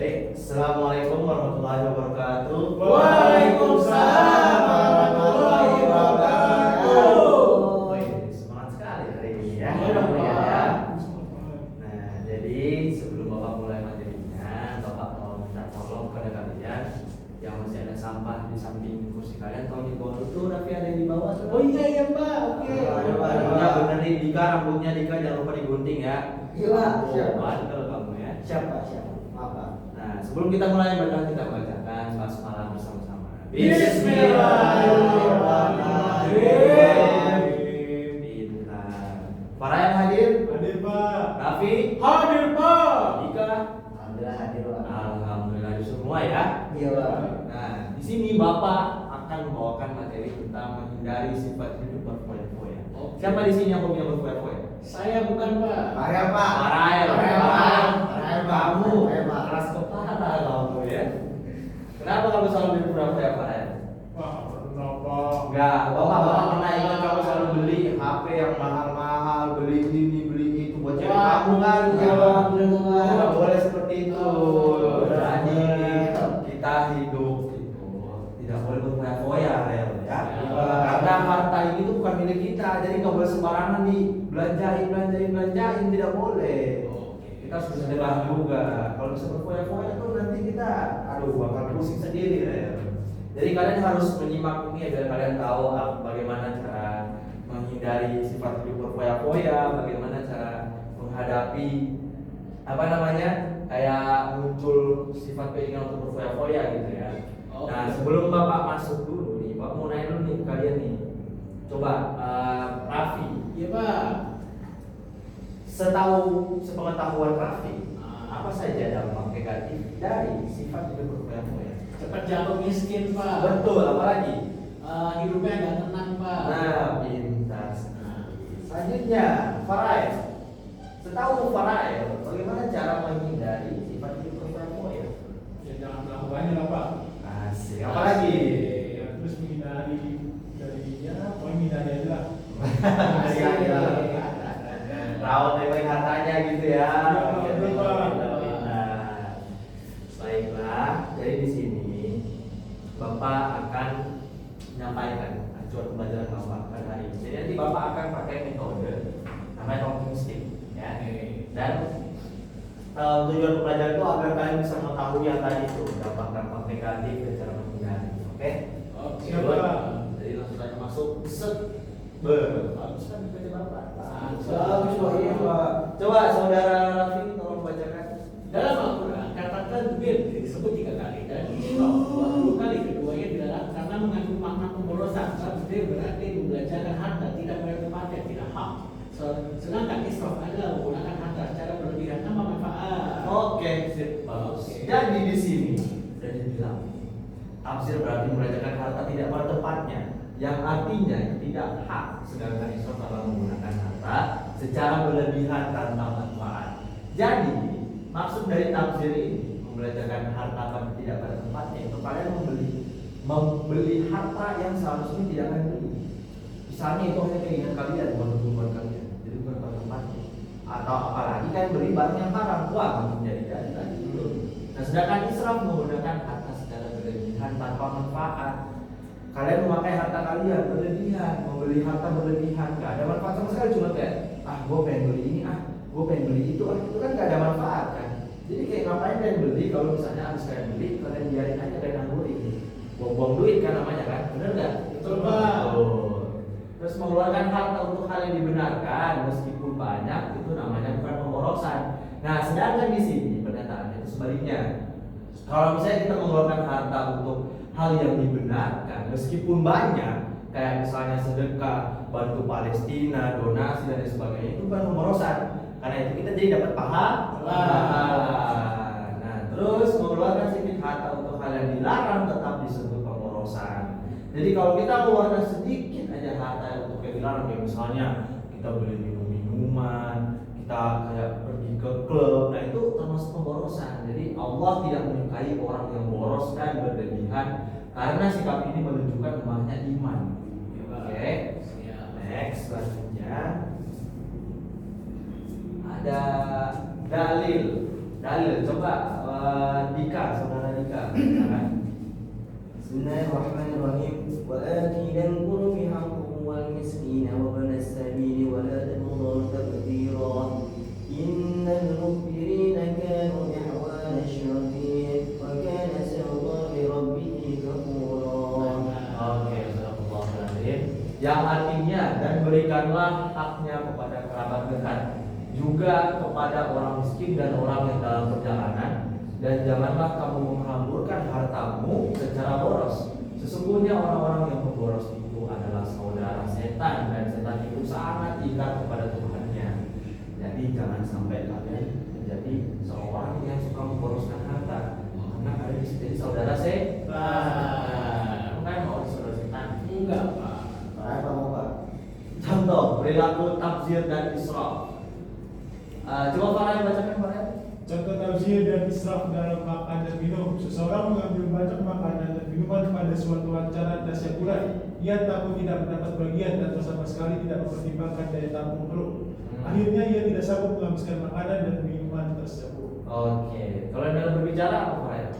Baik, Assalamualaikum warahmatullahi wabarakatuh. Waalaikumsalam warahmatullahi wabarakatuh. Wih, semangat sekali hari ini ya. Ya, dong, Pak. Ya. Nah, jadi sebelum Bapak mulai materinya, Bapak mau minta tolong kepada kalian yang masih ada sampah di samping kursi kalian, tolong dibawa dulu. Raffi ada di bawah. Oh iya Pak, oke. Ya benerin Dika, rambutnya Dika jangan lupa digunting ya. Iya, siap. Bandel kamu ya. Siapa? Maaf Pak. Nah, sebelum kita mulai ibadah kita bacakan basmalah bersama-sama. Bismillahirrahmanirrahim. Pintar. Para yang hadir, Hadir Pak. Raffi, Hadir Pak. Dika, Alhamdulillah hadir Pak. alhamdulillah di semua ya. Iya Pak. Nah, di sini Bapak akan membawakan materi tentang menghindari sifat hidup berfoya-foya. Oke. Siapa di sini yang hobinya berfoya-foya? Saya bukan Pak. Saya Pak. Parael, kamu Pak. keras kepala kamu ya. Kenapa kamu selalu berfoya-foya, Parael? Pak, kenapa? Enggak, bapak pernah ingat kamu selalu beli HP yang mahal-mahal, beli ini, beli itu buat cewek kamu kan? Iya Pak, benar. Tidak boleh seperti itu. Jadi Benar. kita hidup itu tidak boleh berfoya-foya, Rel, ya. Iya. Karena harta ini tuh bukan milik kita, jadi nggak boleh sembarangan belanjain, tidak boleh. Kita harus bersedekah juga. Kalau bisa berfoya-foya tuh nanti kita, aduh, bakal pusing sendiri, Rel. Jadi kalian harus menyimak ini biar kalian tahu bagaimana cara menghindari sifat hidup berfoya-foya, bagaimana cara menghadapi apa namanya kayak muncul sifat keinginan untuk berfoya-foya gitu ya. Oke. Nah sebelum bapak masuk dulu nih, bapak mau nanya dulu nih ke kalian nih. Coba Raffi, Iya Pak. sepengetahuan Raffi, apa saja dampak negatif dari sifat hidup berfoya-foya? Cepat jatuh miskin Pak. Betul, apalagi? Hidupnya nggak tenang Pak. Nah, pintar sekali. Selanjutnya, Farael. Setahu Farael, bagaimana cara menghindari sifat hidup berfoya-foya? Ya jangan melakukannya lah Pak. Asik. Apalagi? Ya, terus menghindari dari ya, pokoknya menghindari aja lah. Asik. Rawat baik-baik hartanya gitu ya. Iya, betul, Pak. Pintar. Baiklah, jadi di sini Bapak akan menyampaikan acuan pembelajaran Bapak pada hari ini. Jadi nanti Bapak akan pakai metode namanya talking stick, ya. Dan tujuan pembelajaran itu agar kalian bisa mengetahui yang tadi itu dampak-dampak negatif dan cara menghindari. Oke? Oke. Siap, Pak. Jadi langsung saja masuk. Set. Bagus kan baca Bapak. Bagus, Pak. Iya, Pak. Coba saudara Raffi tolong bacakan. Dalam Al-Quran katakan bir disebut 3 kali dan israf 20 kali, keduanya dilarang karena mengandung makna pemborosan. Bir berarti membelanjakan harta tidak pada tempatnya, tidak hak. Sedangkan israf adalah menggunakan harta secara berlebihan tanpa manfaat. Oke, sip, bagus. Oke. Jadi di sini sudah dibilang tafsir berarti membelanjakan harta tidak pada tempatnya, yang artinya tidak hak. Sedangkan israf adalah menggunakan harta secara berlebihan tanpa manfaat. Jadi maksud dari tafsir ini membelanjakan harta tidak pada tempatnya itu kalian membeli harta yang seharusnya tidak kalian beli. Misalnya itu hanya keinginan kalian, bukan tujuan kalian, jadi bukan pada tempatnya. Atau apalagi kalian beli barang yang haram, wah menjadi tadi dulu. Nah sedangkan israf menggunakan harta secara berlebihan tanpa manfaat. Kalian memakai harta kalian berlebihan, membeli harta berlebihan, gak ada manfaat sama sekali, cuma kayak gue pengen beli ini, gue pengen beli itu kan gak ada manfaat kan. Jadi kayak ngapain kalian beli kalau misalnya habis kalian beli, kalian biarin aja kalian nganggurin, buang-buang duit kan namanya kan, bener nggak? Betul, Pak. Terus mengeluarkan harta untuk hal yang dibenarkan meskipun banyak itu namanya bukan pemborosan. Nah sedangkan di sini pernyataannya itu sebaliknya. Kalau misalnya kita mengeluarkan harta untuk hal yang dibenarkan meskipun banyak, kayak misalnya sedekah, bantu Palestina, donasi dan lain sebagainya, itu bukan pemborosan. Karena itu kita jadi dapat pahala. Nah, terus mengeluarkan sedikit harta untuk hal yang dilarang tetap disebut pemborosan. Jadi kalau kita mengeluarkan sedikit aja harta untuk yang dilarang, kayak misalnya kita beli minuman, kita kayak pergi ke klub, nah itu termasuk pemborosan. Jadi Allah tidak menyukai orang yang boros dan berlebihan, karena sikap ini menunjukkan lemahnya iman. Oke. Next selanjutnya ada dalil Dalil, coba Dika, saudara Dika. Silakan. Bismillahirrahmanirrahim. Wa ati dal qurbi haqqan wal miskin wa ibn as-sabil wa la tadhur tabdhira. Innal mubtirina kanu ihwana asy-syayatin wa kana sawfa li rabbih kafura. Oke, Astagfirullahaladzim. Yang artinya dan berikanlah haknya kepada kerabat dekat, juga kepada orang miskin dan orang yang dalam perjalanan, dan janganlah kamu menghamburkan hartamu secara boros. Sesungguhnya orang-orang yang memboros itu adalah saudara setan, dan setan itu sangat ikat kepada Tuhannya. Jadi jangan sampai kalian menjadi seorang yang suka memboroskan harta, karena kalian bisa jadi saudara setan. Bukan mau saudara setan? Enggak, Pak. Apa mau Pak? Contoh perilaku tabzir dan israf. Coba Farhan bacakan Farhan. Contoh tabzir dan israf dalam makan dan minum. Seseorang mengambil banyak makanan dan minuman pada suatu acara tasya bulan. Ia takut tidak mendapat bagian dan sama sekali tidak mempertimbangkan daya tampung perut. Akhirnya ia tidak sanggup menghabiskan makanan dan minuman tersebut. Oke, kalau dalam berbicara apa Farhan?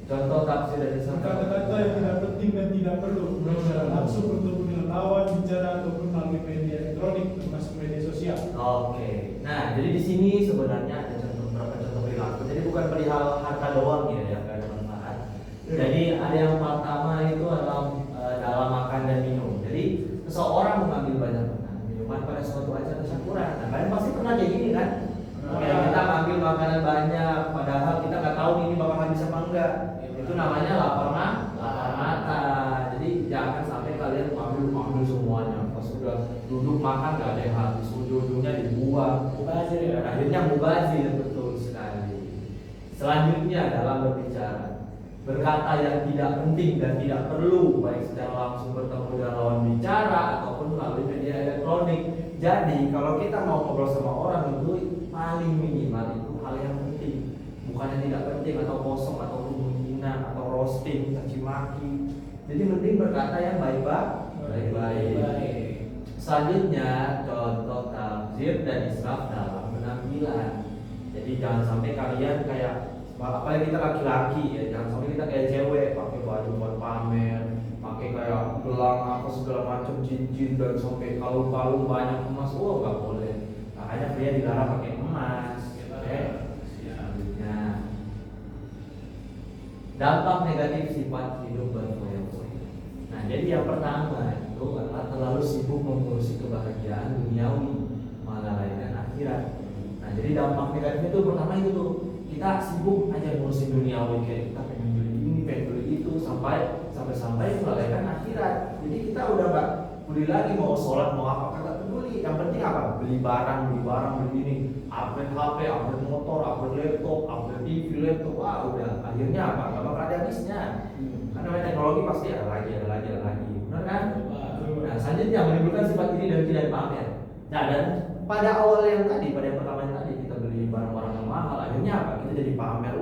Contoh tafsir dan israf. Kata-kata yang tidak penting dan tidak perlu, baik secara langsung bertemu dengan lawan bicara ataupun melalui media elektronik termasuk media sosial. Oke, nah jadi di sini sebenarnya ada beberapa contoh perilaku. Jadi bukan perihal harta doang ya yang gak ada manfaat. Jadi ada yang pertama itu adalah dalam makan dan minum. Jadi seseorang mengambil banyak makanan minuman pada suatu acara syukuran. Nah kalian pasti pernah kayak gini kan? Kayak kita ngambil makanan banyak, padahal kita nggak tahu ini bakal habis apa enggak. Itu namanya lapar mata. Jadi jangan sampai kalian ambil semuanya. Pas sudah duduk makan nggak ada yang habis, ujung-ujungnya dibuang. Mubazir ya. Dan akhirnya mubazir, betul sekali. Selanjutnya dalam berbicara, berkata yang tidak penting dan tidak perlu, baik secara langsung bertemu dengan lawan bicara ataupun melalui media elektronik. Jadi kalau kita mau ngobrol sama orang itu paling minimal itu hal yang penting, bukan yang tidak penting atau kosong atau menghina atau roasting, caci maki. Jadi mending berkata yang baik-baik. Selanjutnya contoh tabzir dan israf dalam penampilan. Jadi jangan sampai kalian kayak, apalagi kita laki-laki ya, jangan sampai kita kayak cewek pakai baju buat pamer, pakai kayak gelang apa segala macam, cincin dan sampai kalung-kalung banyak emas. Oh nggak boleh. Makanya pria dilarang pakai emas. Oke. Selanjutnya dampak negatif sifat hidup berfoya-foya. Nah jadi yang pertama itu adalah terlalu sibuk mengurusi kebahagiaan duniawi melalaikan akhirat. Nah jadi dampak negatif itu pertama itu tuh, kita sibuk aja ngurusin duniawi, kayak kita pengen beli ini, pengen beli itu, sampai melalaikan akhirat. Jadi kita udah nggak peduli lagi mau sholat mau apa, kagak peduli. Yang penting apa? Beli barang, beli ini, upgrade HP, upgrade motor, upgrade laptop, upgrade TV, laptop. Wah udah, akhirnya apa? Gak bakal ada habisnya. Karena teknologi pasti ada lagi, benar kan? Nah selanjutnya menimbulkan sifat ini dan tidak pamer. Nah dan pada awal yang tadi, pada yang pertama yang tadi kita beli barang-barang yang mahal, akhirnya apa? Kita jadi pamer,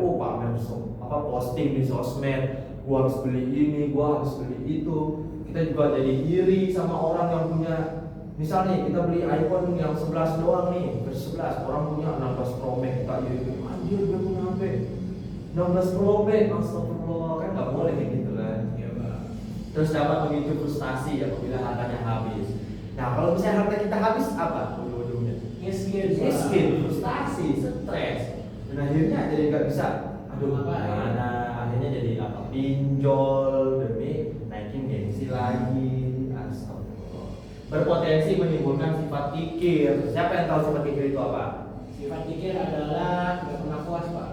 posting di sosmed, gua harus beli ini, gua harus beli itu. Kita juga jadi iri sama orang yang punya, misalnya kita beli iPhone yang 11 doang nih, versi 11, orang punya 16 Pro Max, kita iri, anjir dia punya HP 16 Pro Max, astagfirullah, kan nggak boleh kayak gitu kan. Terus dapat memicu frustasi apabila hartanya habis. Nah kalau misalnya harta kita habis apa ujung-ujungnya? Miskin, frustasi, stres, dan akhirnya jadi nggak bisa. Aduh gimana? Akhirnya jadi apa? Pinjol demi naikin gengsi lagi. Astagfirullah. Berpotensi menimbulkan sifat kikir. Siapa yang tahu sifat kikir itu apa? Sifat kikir adalah tidak pernah puas, Pak.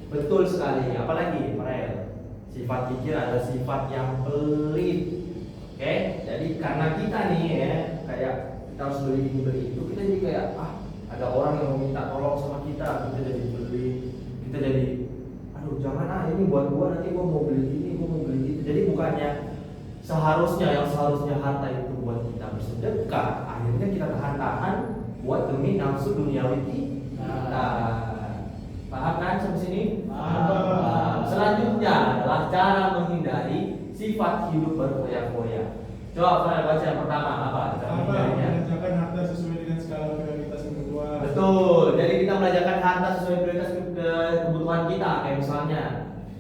Betul sekali. Apalagi, Farel? Sifat kikir adalah sifat yang pelit. Oke, jadi karena kita nih ya, kayak kita harus beli ini beli itu, kita jadi kayak ada orang yang meminta tolong sama kita jadi beli, kita jadi aduh jangan ini buat gua, nanti gua mau beli ini, gua mau beli itu. Jadi bukannya seharusnya harta itu buat kita bersedekah, akhirnya kita tahan-tahan buat demi nafsu duniawi kita. Paham kan sampai sini? Paham. Selanjutnya adalah cara menghindari sifat hidup berfoya-foya. Coba Farel baca yang pertama apa? Cara menghindarinya. Mengerjakan harta sesuai dengan skala prioritas kebutuhan. Betul. Jadi kita belajarkan harta sesuai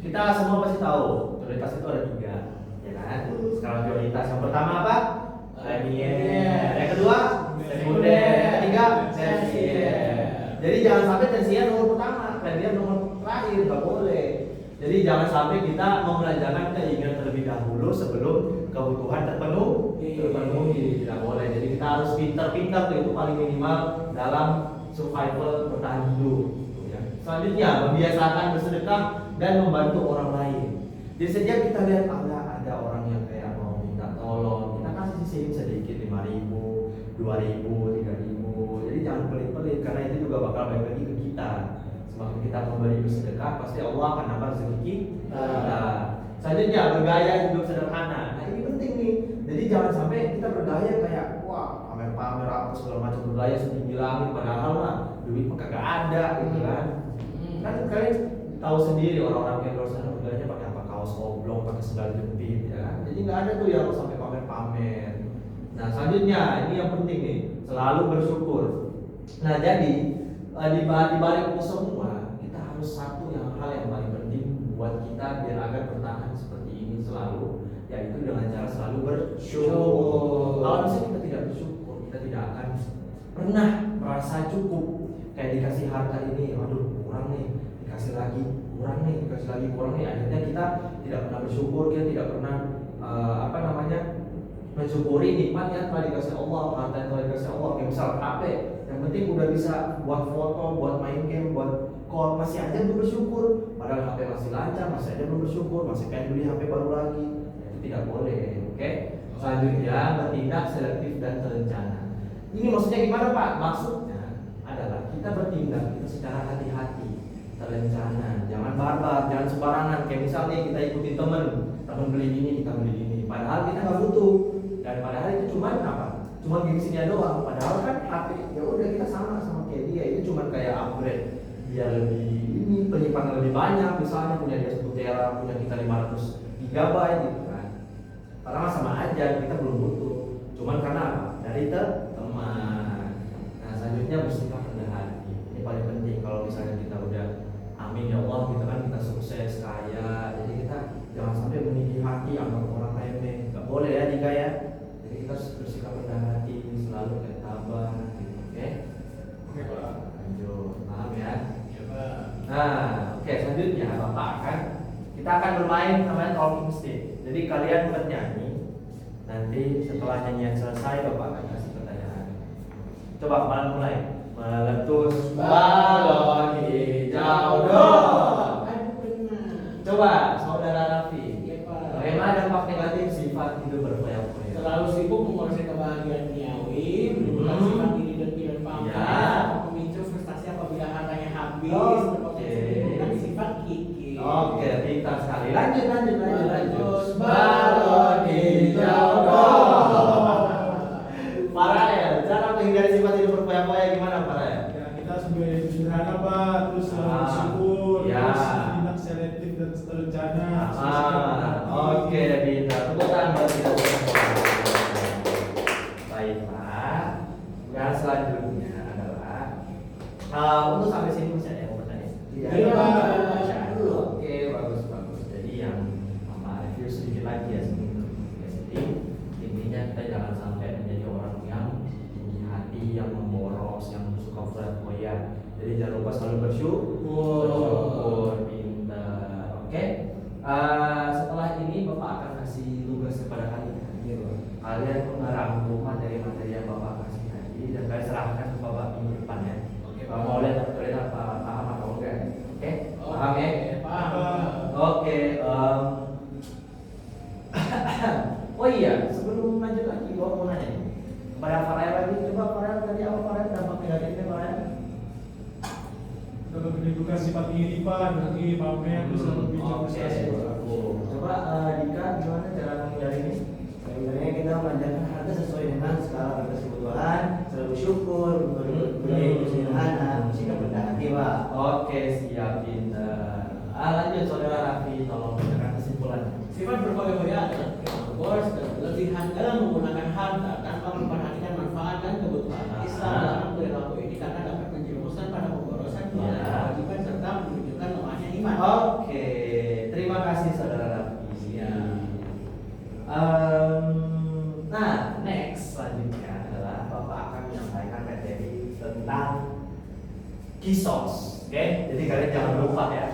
kita semua pasti tahu prioritas itu ada 3, ya kan? Sekarang prioritas yang pertama apa? Premier. Yang kedua sekunder. Yang ketiga tersier. Jadi jangan sampai tersier nomor pertama, premier nomor terakhir, nggak boleh. Jadi jangan sampai kita membelanjakan keinginan terlebih dahulu sebelum kebutuhan terpenuhi, tidak boleh. Jadi kita harus pintar-pintar tuh, itu paling minimal dalam survival bertahan hidup. Ya. Selanjutnya membiasakan bersedekah dan membantu orang lain. Jadi setiap kita lihat ada orang yang kayak mau minta tolong, kita kasih sisihin sedikit 5.000, 2.000, 3.000. Jadi jangan pelit-pelit karena itu juga bakal balik lagi ke kita. Semakin kita memberi bersedekah, pasti Allah akan nambah rezeki kita. Selanjutnya bergaya hidup sederhana. Nah ini penting nih. Jadi jangan sampai kita bergaya kayak wah pamer-pamer apa segala macam, bergaya setinggi langit, padahal mah duit mah kagak ada gitu kan. Kan kalian tahu sendiri orang-orang yang luar sana bergayanya pakai apa, kaos oblong, pakai sendal jepit ya kan. Jadi nggak ada tuh yang sampai pamer-pamer. Nah selanjutnya ini yang penting nih, selalu bersyukur. Nah jadi di balik itu semua kita harus satu hal yang paling penting buat kita biar agar bertahan seperti ini selalu, yaitu dengan cara selalu bersyukur. Kalau misalnya kita tidak bersyukur, kita tidak akan pernah merasa cukup. Kayak dikasih harta ini, aduh kurang nih, dikasih lagi kurang nih, dikasih lagi kurang nih, akhirnya kita tidak pernah bersyukur, kita tidak pernah mensyukuri nikmat yang telah dikasih Allah, harta yang telah dikasih Allah. Kayak misal HP, yang penting udah bisa buat foto, buat main game, buat call, masih aja belum bersyukur. Padahal HP masih lancar, masih aja belum bersyukur, masih pengen beli HP baru lagi. Itu tidak boleh, oke? Selanjutnya bertindak selektif dan terencana. Ini maksudnya gimana Pak? Maksudnya adalah kita bertindak itu secara hati-hati, terencana, jangan barbar, jangan sembarangan. Kayak misalnya kita ikutin temen beli ini, kita beli ini, padahal kita nggak butuh. Dan padahal itu cuma apa? Cuma gengsinya doang. Padahal kan HP ya udah kita sama kayak dia, itu cuma kayak upgrade biar lebih ini penyimpanan lebih banyak. Misalnya punya dia 1 tera, punya kita 500 GB gitu kan. Padahal sama aja, kita belum butuh. Cuman karena apa? Dari teman. Nah selanjutnya bersikap rendah hati. Ini paling penting kalau misalnya kita udah amin ya Allah gitu kan, kita sukses kaya. Jadi kita jangan sampai meninggi hati anggap orang remeh. Gak boleh ya jika ya. Jadi kita harus bersikap rendah hati, selalu kayak tabah gitu, oke? Oke Pak. Lanjut, paham ya? Iya Pak. Nah, oke selanjutnya Bapak kita akan bermain namanya talking stick. Jadi kalian bernyanyi, nanti setelah nyanyian selesai Bapak akan kasih pertanyaan. Coba kalian mulai. Meletus balon hijau dong. Coba saudara Raffi. Bagaimana dampak negatif sifat hidup berfoya-foya? Selalu sibuk menguasai kebahagiaan duniawi, menimbulkan sifat iri dan pamer, Ya. memicu frustasi apabila hartanya habis, Oke. berpotensi menimbulkan sifat kikir. Oke, pintar sekali. Lanjut. Meletus Balon hijau dong. Farel, cara menghindari sifat hidup berfoya-foya gimana Farel? Ya, kita sebagai hidup sederhana Pak, terus selalu bersyukur, Ya. terus tindak selektif dan terencana. Oke, pintar. Tepuk tangan buat kita semua. Baik Pak. Yang selanjutnya adalah untuk sampai sini masih ada yang mau bertanya? Iya, Pak. Oke, bagus. Jadi yang Mama review sedikit lagi ya sebelum setting. Intinya kita jangan sampai menjadi orang yang tinggi hati, yang memboros, yang suka foya-foya. Jadi jangan lupa selalu bersyukur, pintar. Oke. Setelah ini Bapak akan kasih tugas kepada kalian. Kalian mengarang materi yang Bapak kasih tadi dan kalian serahkan ke Bapak minggu depan ya. Oke, Bapak mau lihat kalian apa paham atau enggak? Oke, paham ya? Paham. Oke. Oh iya, sebelum lanjut lagi, gua mau nanya nih. Kepada Farel lagi, coba Farel tadi apa Farel dampak negatifnya Farel? Kalau menimbulkan sifat iri Pak, dengki, pamer, terus selalu bicara prestasi. Coba Dika gimana cara menghindari ini? Sebenarnya kita memanjakan harta sesuai dengan skala batas kebutuhan, selalu bersyukur, bergaya hidup sederhana, bersikap rendah hati Pak. Oke, siap pintar. Lanjut saudara Raffi, tolong bacakan kesimpulannya. Sifat berfoya-foya adalah boros dan berlebihan dalam menggunakan harta tanpa memperhatikan manfaat dan kebutuhan. Islam melarang perilaku ini karena dapat menjerumuskan pada pemborosan, Ya. kewajiban serta menunjukkan lemahnya iman. Oke, terima Nah, next selanjutnya adalah Bapak akan menyampaikan materi tentang kisos. Oke, jadi kalian jangan lupa ya.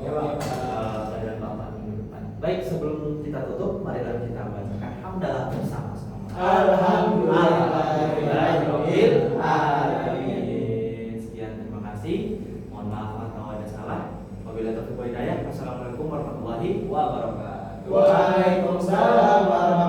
Ya, Pak. Pelajaran Bapak minggu depan. Baik, sebelum kita tutup, marilah kita bacakan hamdalah bersama-sama. Alhamdulillahirabbil alamin. Sekian, terima kasih. Mohon maaf kalau ada salah. Wabillahi taufiq wal hidayah. Wassalamualaikum warahmatullahi wabarakatuh. Waalaikumsalam warahmatullahi